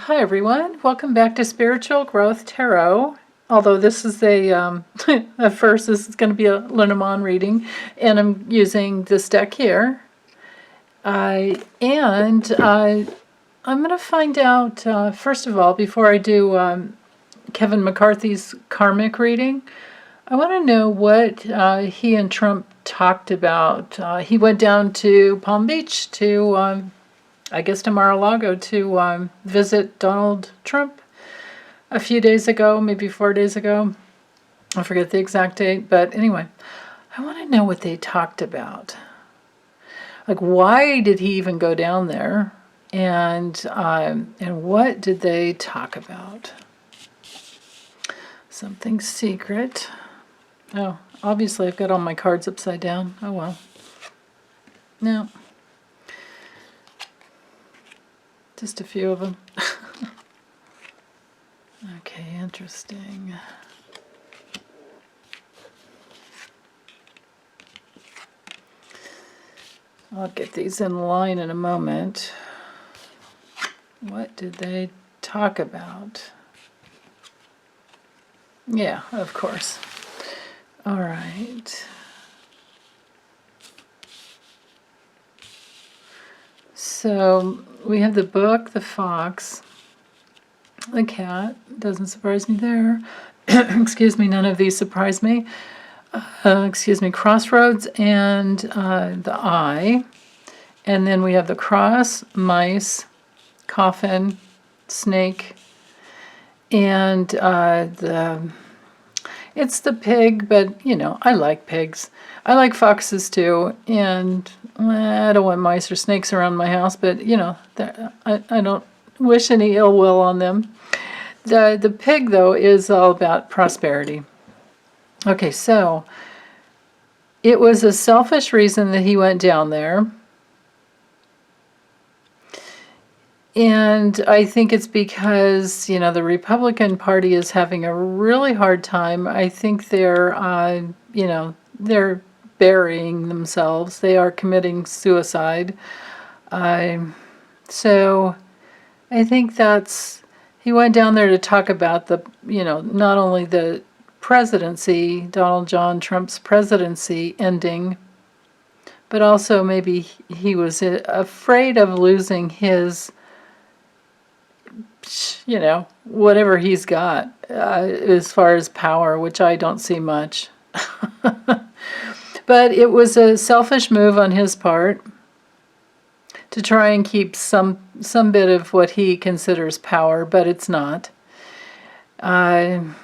Hi everyone, welcome back to Spiritual Growth Tarot. Although this is at first this is going to be a Lenormand reading, and I'm using this deck here. I'm going to find out, first of all, before I do Kevin McCarthy's karmic reading, I want to know what he and Trump talked about. He went down to Palm Beach to I guess to Mar-a-Lago to visit Donald Trump a few days ago, maybe 4 days ago. I forget the exact date, but anyway, I want to know what they talked about. Like, why did he even go down there, and what did they talk about? Something secret. Oh, obviously I've got all my cards upside down. Oh well. No. Just a few of them. Okay, interesting. I'll get these in line in a moment. What did they talk about? Yeah, of course. All right. So we have the book, the fox, the cat. Doesn't surprise me there. Excuse me, none of these surprise me. Crossroads and the eye. And then we have the cross, mice, coffin, snake, and it's the pig, but, you know, I like pigs. I like foxes, too, and I don't want mice or snakes around my house, but, you know, I don't wish any ill will on them. The pig, though, is all about prosperity. Okay, so it was a selfish reason that he went down there. And I think it's because, you know, the Republican Party is having a really hard time. I think they're, you know, they're burying themselves. They are committing suicide. So I think he went down there to talk about the, you know, not only the presidency, Donald John Trump's presidency ending, but also maybe he was afraid of losing his, you know, whatever he's got as far as power, which I don't see much. But it was a selfish move on his part to try and keep some bit of what he considers power, but it's not. And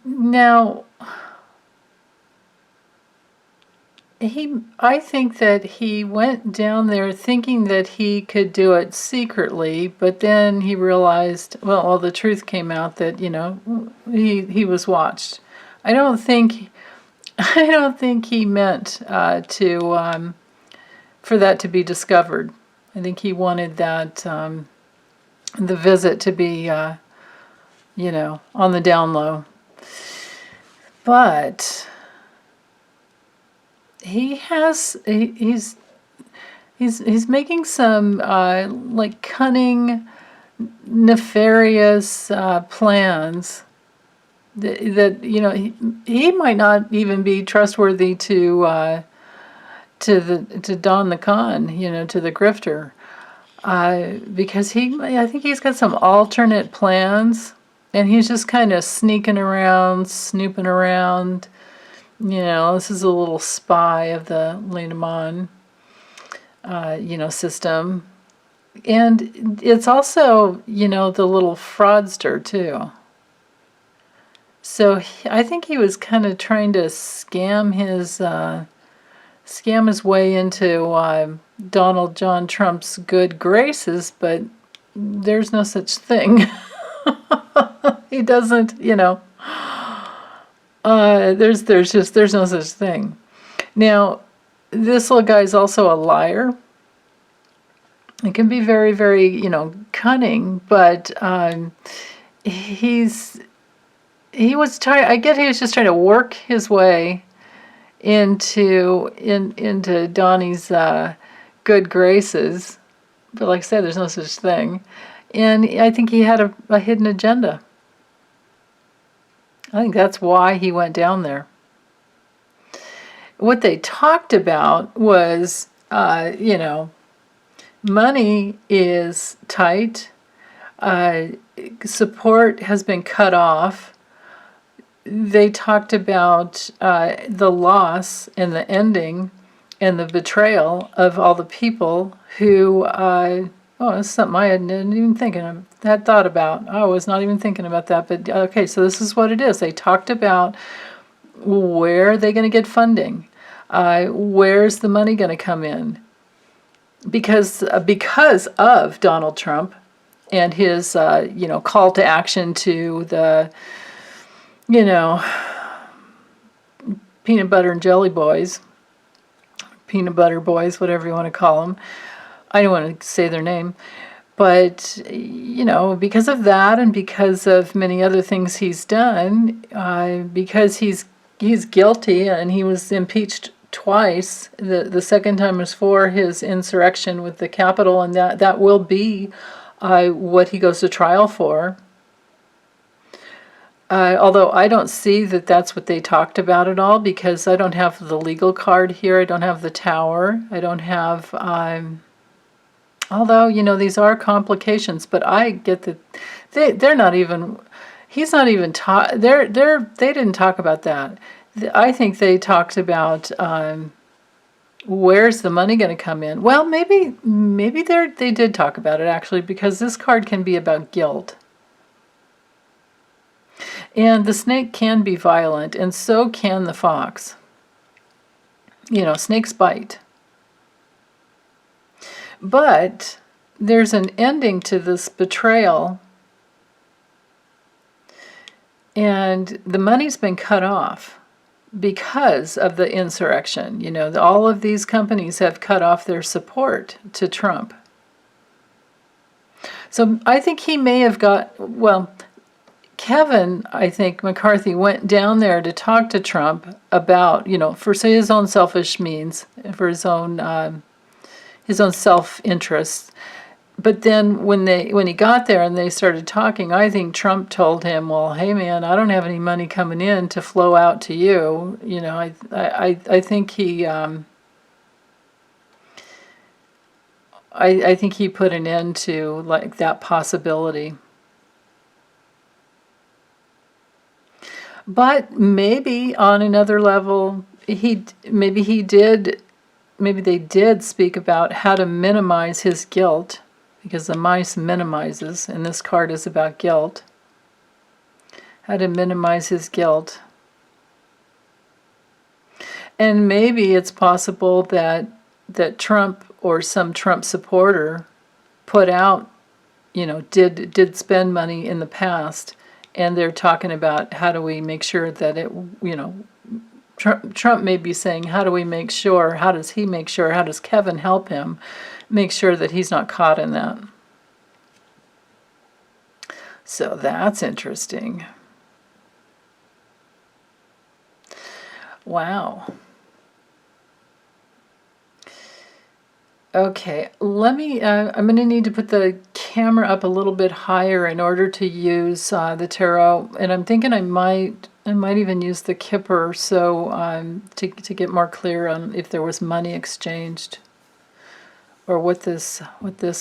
now, I think that he went down there thinking that he could do it secretly, but then he realized, well, the truth came out that, you know, he was watched. I don't think he meant for that to be discovered. I think he wanted that the visit to be, you know, on the down low. But he's making some like cunning, nefarious plans that you know, he might not even be trustworthy to Don the Con, you know, to the grifter, because I think he's got some alternate plans, and he's just kind of sneaking around, snooping around. You know, this is a little spy of the Lenormand, you know, system. And it's also, you know, the little fraudster, too. So I think he was kind of trying to scam his way into Donald John Trump's good graces, but there's no such thing. He doesn't, you know. There's no such thing. Now, this little guy's also a liar. It can be very, very, you know, cunning, but he was just trying to work his way into Donnie's good graces. But like I said, there's no such thing. And I think he had a hidden agenda. I think that's why he went down there. What they talked about was, money is tight. Support has been cut off. They talked about the loss and the ending and the betrayal of all the people who, that's something I hadn't even had thought about. I was not even thinking about that, but okay, so this is what it is. They talked about where are they going to get funding? Where's the money going to come in? Because of Donald Trump and his, call to action to the, peanut butter and jelly boys, peanut butter boys, whatever you want to call them. I don't want to say their name. But, because of that and because of many other things he's done, because he's guilty and he was impeached twice. The second time was for his insurrection with the Capitol, and that will be what he goes to trial for. Although I don't see that that's what they talked about at all, because I don't have the legal card here. I don't have the tower. I don't have... although, these are complications, but I get that they're not even... He's not even... they didn't talk about that. I think they talked about where's the money going to come in. Well, maybe they did talk about it, actually, because this card can be about guilt. And the snake can be violent, and so can the fox. Snakes bite. But there's an ending to this betrayal, and the money's been cut off because of the insurrection. All of these companies have cut off their support to Trump. So I think he may have Kevin, I think McCarthy went down there to talk to Trump about, for his own selfish means, for his own self-interest. But then when he got there and they started talking, I think Trump told him, well, hey man, I don't have any money coming in to flow out to you. I think he I think he put an end to that possibility. But maybe on another level, maybe they did speak about how to minimize his guilt, because the mice minimizes, and this card is about guilt. How to minimize his guilt. And maybe it's possible that Trump or some Trump supporter put out, did spend money in the past, and they're talking about how do we make sure that it, Trump may be saying, how do we make sure, how does he make sure, how does Kevin help him make sure that he's not caught in that? So that's interesting. Wow. Okay, let me, I'm going to need to put the camera up a little bit higher in order to use the tarot, and I'm thinking I might even use the Kipper, so to get more clear on if there was money exchanged, or what this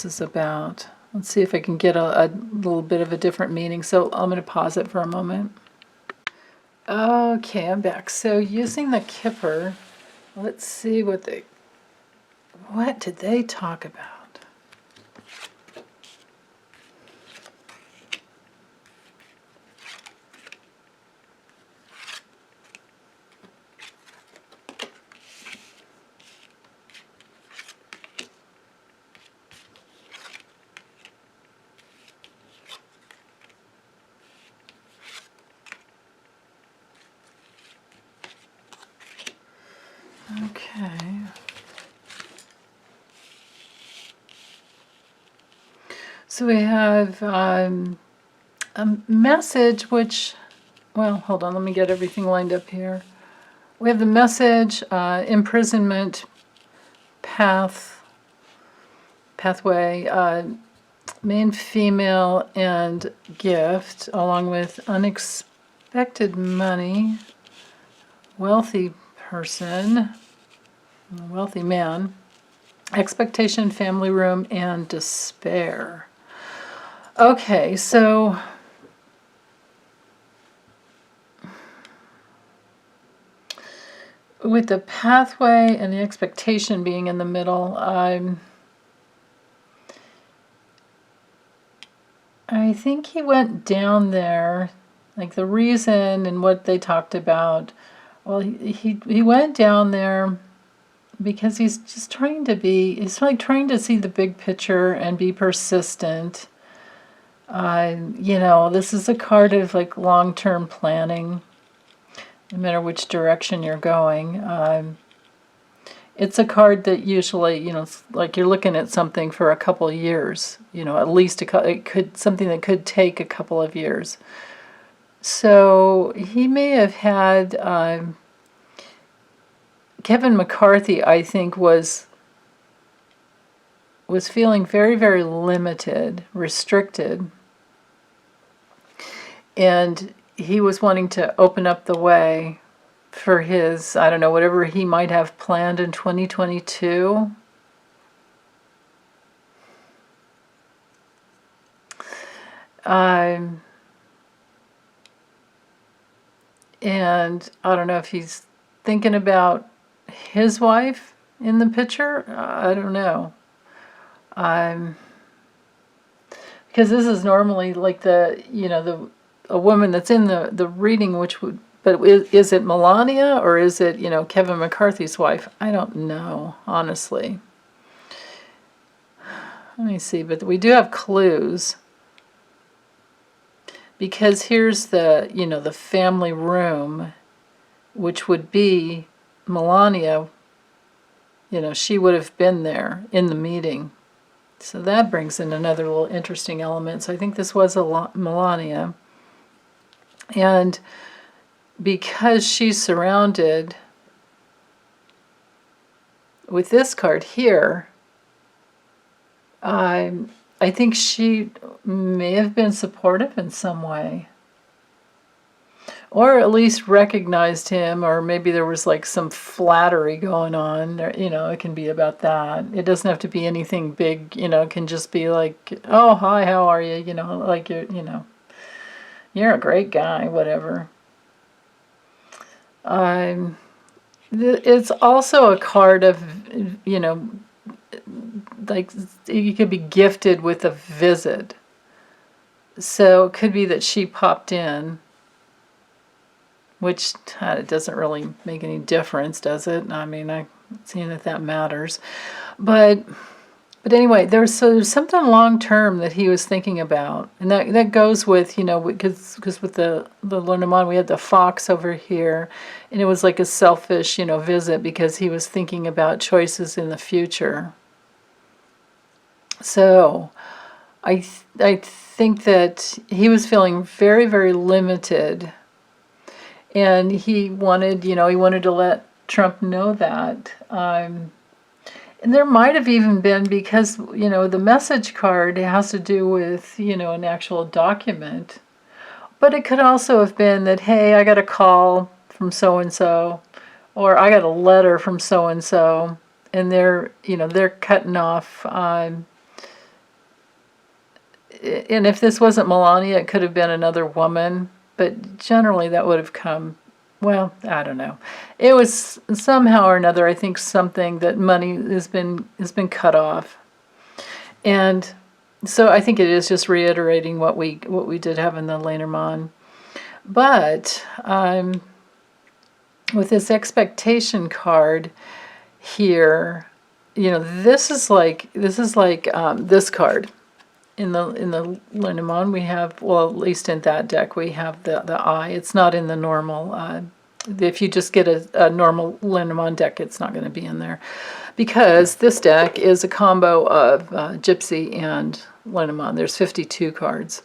is about. Let's see if I can get a little bit of a different meaning. So I'm going to pause it for a moment. Okay, I'm back. So using the Kipper, let's see what did they talk about? Okay. So we have a message which, well, hold on, let me get everything lined up here. We have the message, imprisonment, pathway, main female, and gift, along with unexpected money, wealthy person, wealthy man, expectation, family room, and despair. Okay, so with the pathway and the expectation being in the middle, I think he went down there, like the reason and what they talked about. Well, he went down there because he's just trying to be, he's like trying to see the big picture and be persistent. You know, this is a card of like long-term planning, no matter which direction you're going. It's a card that usually, you know, it's like you're looking at something for a couple of years, you know, at least something that could take a couple of years. So he may have had, Kevin McCarthy, I think, was feeling very, very limited, restricted, and he was wanting to open up the way for his, I don't know, whatever he might have planned in 2022. And I don't know if he's thinking about his wife in the picture. I don't know. Because this is normally like the, you know, a woman that's in the reading, which would, but is it Melania or is it, you know, Kevin McCarthy's wife? I don't know, honestly. Let me see, but we do have clues. Because here's the, you know, the family room, which would be Melania. You know, she would have been there in the meeting. So that brings in another little interesting element. So I think this was a Melania. And because she's surrounded with this card here, I think she may have been supportive in some way. Or at least recognized him, or maybe there was like some flattery going on. Or, you know, it can be about that. It doesn't have to be anything big, you know, it can just be like, oh, hi, how are you? You know, like you're, you know, you're a great guy, whatever. It's also a card of, you know, like you could be gifted with a visit. So it could be that she popped in, which it doesn't really make any difference, does it? I mean, I'm seeing that matters. But anyway, there's something long term that he was thinking about, and that goes with, you know, because with the Lenormand we had the fox over here, and it was like a selfish, you know, visit because he was thinking about choices in the future. So I think that he was feeling very, very limited, and he wanted, you know, he wanted to let Trump know that. And there might have even been, because, you know, the message card has to do with, you know, an actual document. But it could also have been that, hey, I got a call from so-and-so, or I got a letter from so-and-so, and they're, you know, they're cutting off. And if this wasn't Melania, it could have been another woman. But generally that would have come, well, I don't know. It was somehow or another, I think, something that money has been cut off. And so I think it is just reiterating what we did have in the Lenormand. But with this expectation card here, you know, this is like this card. In the Lenormand we have, well, at least in that deck we have the eye. It's not in the normal. If you just get a normal Lenormand deck, it's not going to be in there, because this deck is a combo of Gypsy and Lenormand. There's 52 cards.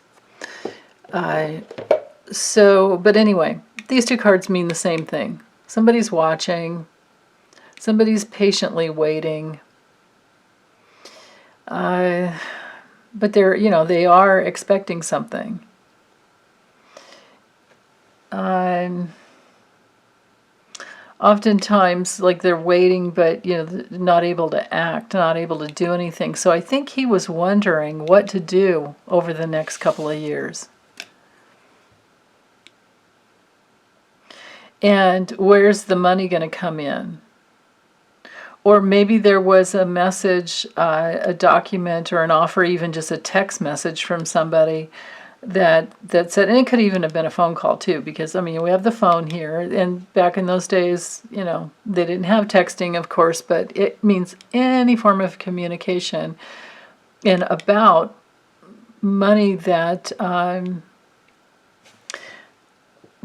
So, but anyway, these two cards mean the same thing. Somebody's watching. Somebody's patiently waiting. But they're, they are expecting something. Oftentimes, like they're waiting, but not able to act, not able to do anything. So I think he was wondering what to do over the next couple of years. And where's the money going to come in? Or maybe there was a message, a document, or an offer, even just a text message from somebody that said, and it could even have been a phone call too, because we have the phone here, and back in those days, they didn't have texting, of course, but it means any form of communication, and about money that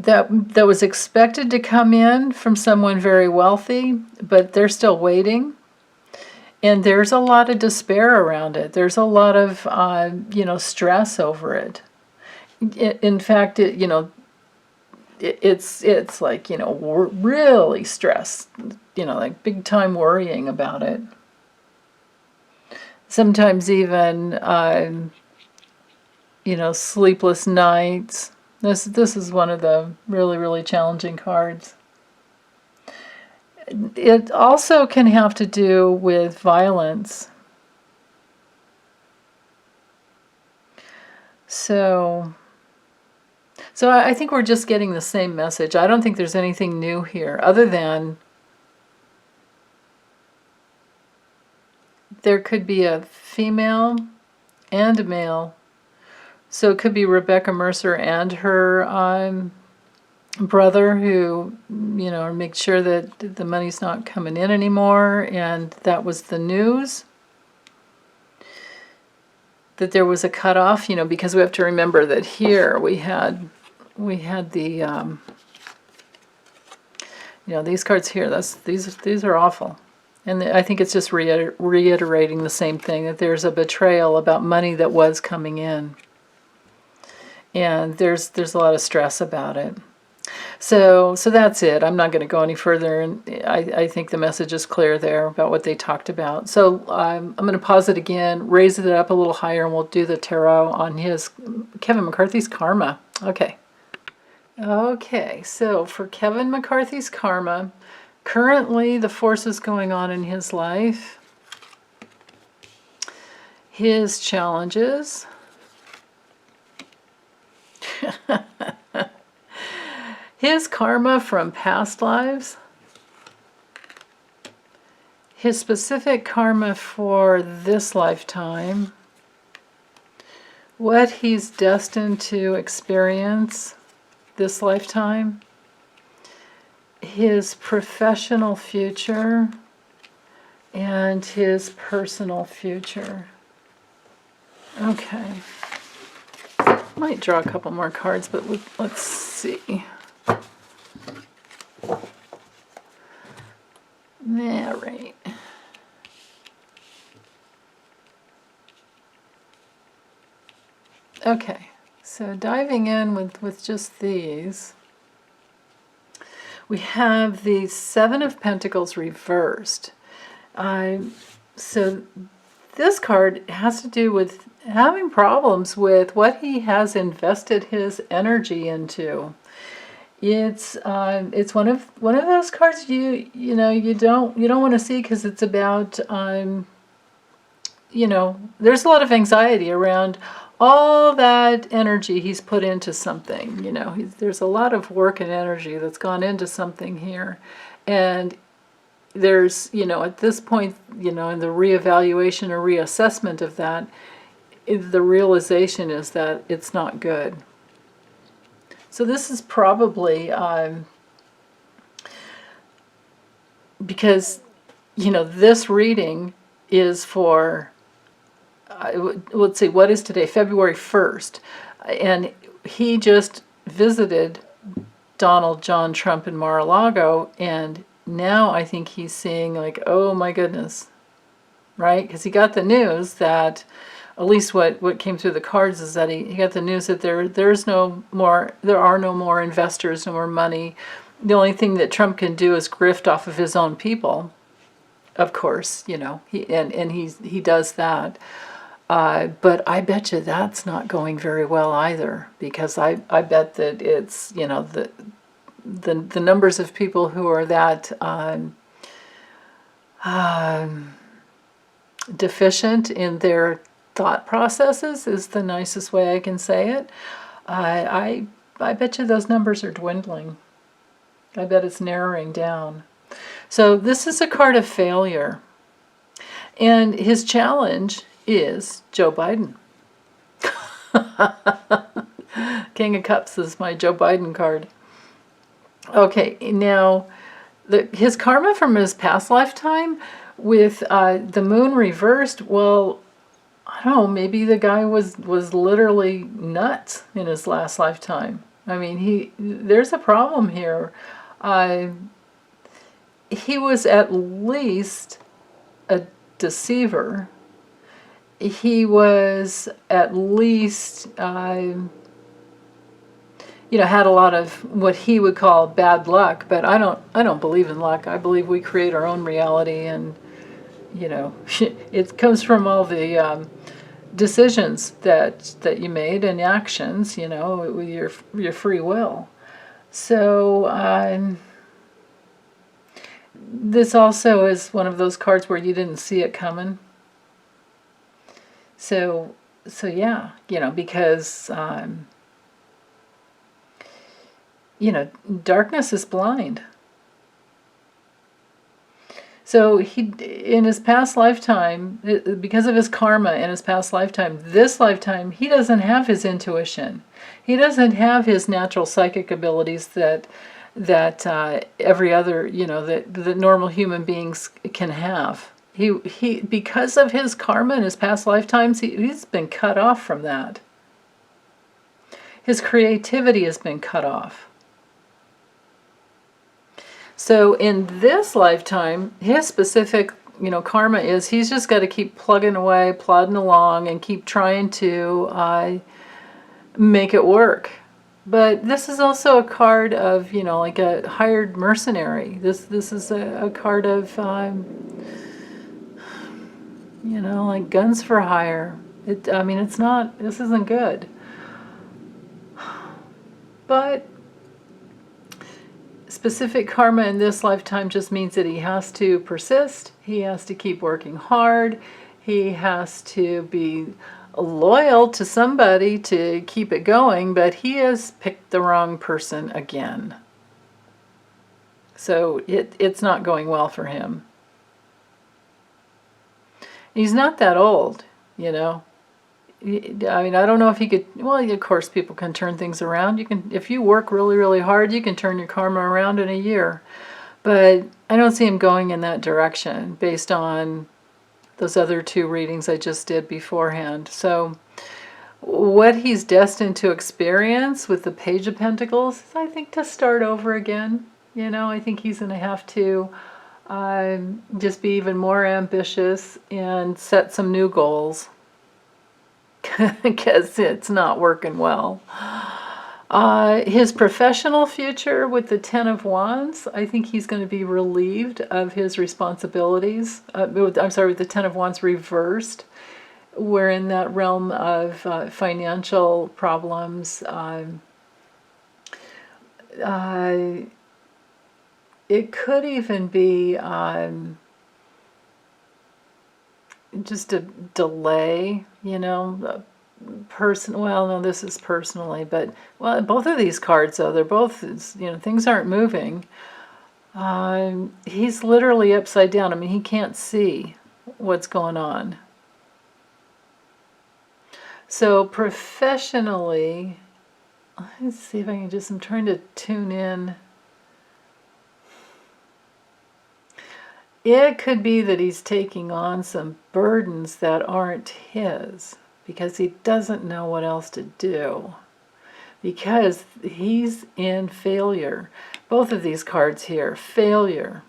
that was expected to come in from someone very wealthy, but they're still waiting. And there's a lot of despair around it. There's a lot of stress over it. In fact, it's like we're really stressed, like big time worrying about it. Sometimes even sleepless nights. This is one of the really, really challenging cards. It also can have to do with violence. So I think we're just getting the same message. I don't think there's anything new here, other than there could be a female and a male. So it could be Rebecca Mercer and her brother who, make sure that the money's not coming in anymore, and that was the news. That there was a cutoff, because we have to remember that here we had the, these cards here. These are awful, and I think it's just reiterating the same thing, that there's a betrayal about money that was coming in, and there's a lot of stress about it. So that's it. I'm not going to go any further, and I think the message is clear there about what they talked about. So I'm going to pause it again, raise it up a little higher, and we'll do the tarot on his Kevin McCarthy's karma. Okay, so for Kevin McCarthy's karma, currently the forces going on in his life, his challenges, his karma from past lives, his specific karma for this lifetime, what he's destined to experience this lifetime, his professional future, and his personal future. Okay. Might draw a couple more cards, but let's see. All right. Okay. So diving in with just these, we have the Seven of Pentacles reversed. So this card has to do with having problems with what he has invested his energy into. It's one of those cards you don't want to see, because it's about there's a lot of anxiety around all that energy he's put into something. There's a lot of work and energy that's gone into something here, and there's at this point in the reevaluation or reassessment of that, the realization is that it's not good. So this is probably because this reading is for let's see, what is today? February 1st. And he just visited Donald John Trump in Mar-a-Lago, and now I think he's seeing like, oh my goodness, right? Because he got the news that, at least what came through the cards is that he got the news that there are no more investors, no more money, The only thing that Trump can do is grift off of his own people, of course, you know, he does that. But I bet you that's not going very well either, because I bet that it's, you know, the numbers of people who are that deficient in their thought processes is the nicest way I can say it. I bet you those numbers are dwindling. I bet it's narrowing down. So this is a card of failure. And his challenge is Joe Biden. King of Cups is my Joe Biden card. Okay, now his karma from his past lifetime with the moon reversed, well, I don't know, maybe the guy was literally nuts in his last lifetime. I mean, there's a problem here. He was at least a deceiver. He was at least, you know, had a lot of what he would call bad luck. But I don't believe in luck. I believe we create our own reality, and you know, it comes from all the decisions that you made and actions, you know, with your free will. So this also is one of those cards where you didn't see it coming. So yeah, you know, because you know, darkness is blind. So he, in his past lifetime, because of his karma in his past lifetime, this lifetime, he doesn't have his intuition. He doesn't have his natural psychic abilities that every other, you know, that normal human beings can have. He because of his karma in his past lifetimes, he's been cut off from that. His creativity has been cut off. So in this lifetime, his specific, you know, karma is he's just got to keep plugging away, plodding along, and keep trying to make it work. But this is also a card of, you know, like a hired mercenary. This is a card of, you know, like guns for hire. I mean, it's not, this isn't good. But specific karma in this lifetime just means that he has to persist. He has to keep working hard. He has to be loyal to somebody to keep it going, but he has picked the wrong person again. So it's not going well for him. He's not that old, you know. I mean, I don't know if he could, well, of course people can turn things around. You can, if you work really, really hard, you can turn your karma around in a year. But I don't see him going in that direction based on those other two readings I just did beforehand. So what he's destined to experience with the Page of Pentacles is, I think, to start over again. You know, I think he's going to have to just be even more ambitious and set some new goals. Because it's not working well. His professional future with the Ten of Wands, I think he's going to be relieved of his responsibilities. I'm sorry, with the Ten of Wands reversed. We're in that realm of financial problems. It could even be just a delay, you know, well, no, this is personally, but, well, both of these cards, though, they're both, you know, things aren't moving. He's literally upside down. I mean, he can't see what's going on. So professionally, let's see if I can I'm trying to tune in. It could be that he's taking on some burdens that aren't his because he doesn't know what else to do, because he's in failure. Both of these cards here, failure.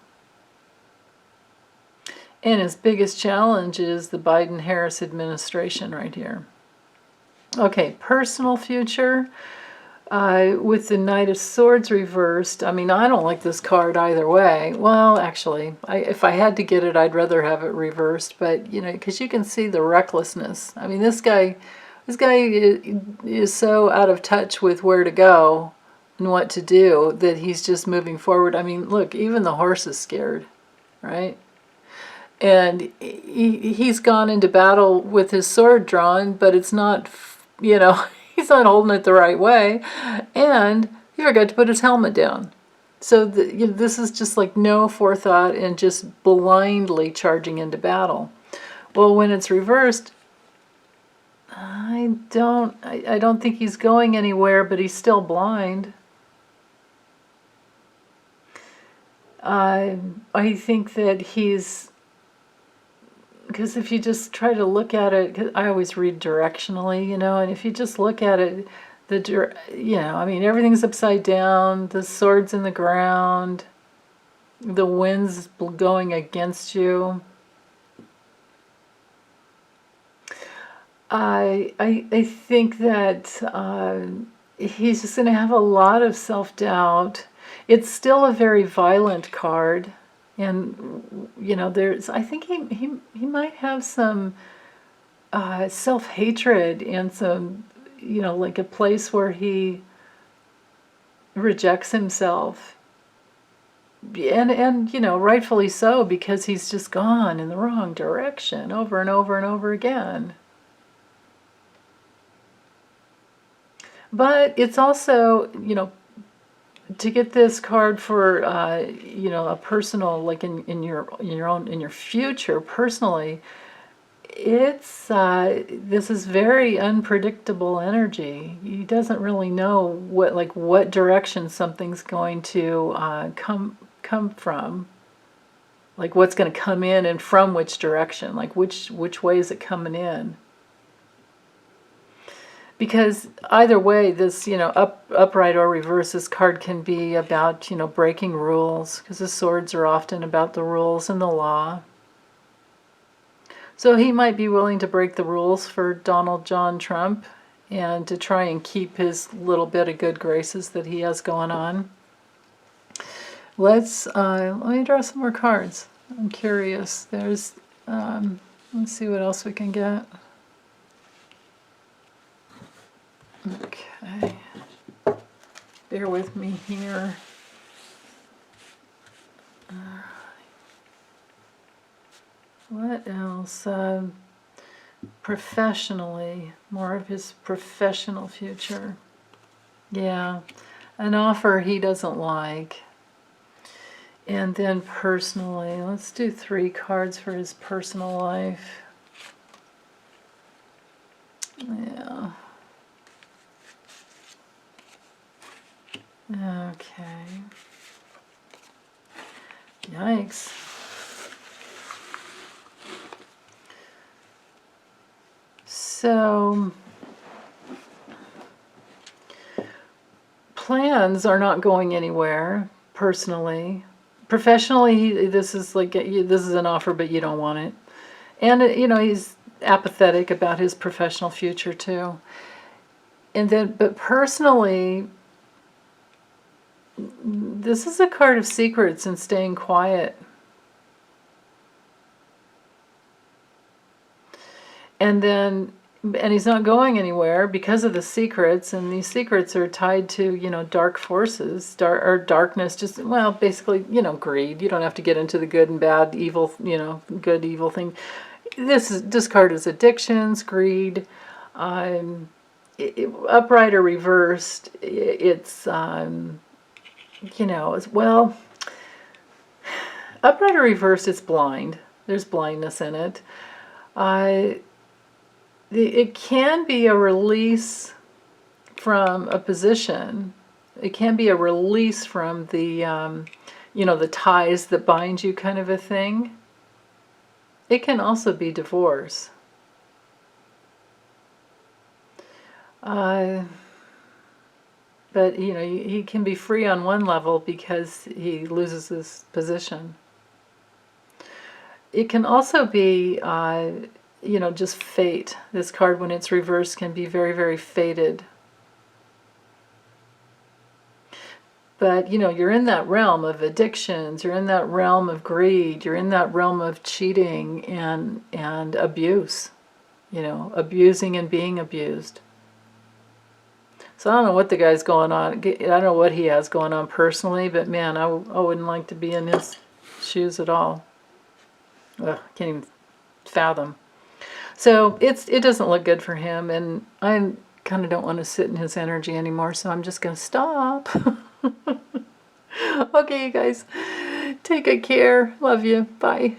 And his biggest challenge is the Biden-Harris administration right here. Okay, personal future. With the Knight of Swords reversed, I mean, I don't like this card either way. Well, actually, if I had to get it, I'd rather have it reversed. But, you know, because you can see the recklessness. I mean, this guy is so out of touch with where to go and what to do that he's just moving forward. I mean, look, even the horse is scared, right? And he's gone into battle with his sword drawn, but it's not, you know, he's not holding it the right way. And he forgot to put his helmet down. So you know, this is just like no forethought and just blindly charging into battle. Well, when it's reversed, I don't think he's going anywhere, but he's still blind. I think that he's, because if you just try to look at it, 'cause I always read directionally, you know, and if you just look at it, you know, I mean, everything's upside down, the sword's in the ground, the wind's going against you. I think that he's just going to have a lot of self-doubt. It's still a very violent card, and you know, I think he might have some self-hatred and some, you know, like a place where he rejects himself, and you know, rightfully so, because he's just gone in the wrong direction over and over and over again. But it's also, you know, to get this card for, you know, a personal, like in your future personally, it's this is very unpredictable energy. He doesn't really know what direction something's going to come from, like what's going to come in and from which direction, like which way is it coming in. Because either way, this, you know, upright or reverse, this card can be about, you know, breaking rules, because the swords are often about the rules and the law. So he might be willing to break the rules for Donald John Trump and to try and keep his little bit of good graces that he has going on. Let me draw some more cards. I'm curious. There's, let's see what else we can get. Okay, bear with me here. What else? Professionally, more of his professional future. Yeah, an offer he doesn't like. And then personally, let's do 3 cards for his personal life. Yeah. Okay. Yikes. So, plans are not going anywhere personally. Professionally, this is an offer, but you don't want it. And, you know, he's apathetic about his professional future too. And then, but personally, this is a card of secrets and staying quiet. And then, and he's not going anywhere because of the secrets, and these secrets are tied to, you know, dark forces, or darkness, just, well, basically, you know, greed. You don't have to get into the good and bad, evil, you know, good, evil thing. This card is addictions, greed, upright or reversed. It's, you know, as well, upright or reversed, it's blind. There's blindness in it. It can be a release from a position. It can be a release from the, you know, the ties that bind you, kind of a thing. It can also be divorce. But, you know, he can be free on one level because he loses his position. It can also be, you know, just fate. This card, when it's reversed, can be very, very fated. But, you know, you're in that realm of addictions, you're in that realm of greed, you're in that realm of cheating and abuse, you know, abusing and being abused. So I don't know what the guy's going on. I don't know what he has going on personally, but man, I wouldn't like to be in his shoes at all. Ugh, I can't even fathom. So it doesn't look good for him, and I kind of don't want to sit in his energy anymore, so I'm just going to stop. Okay, you guys, take good care. Love you. Bye.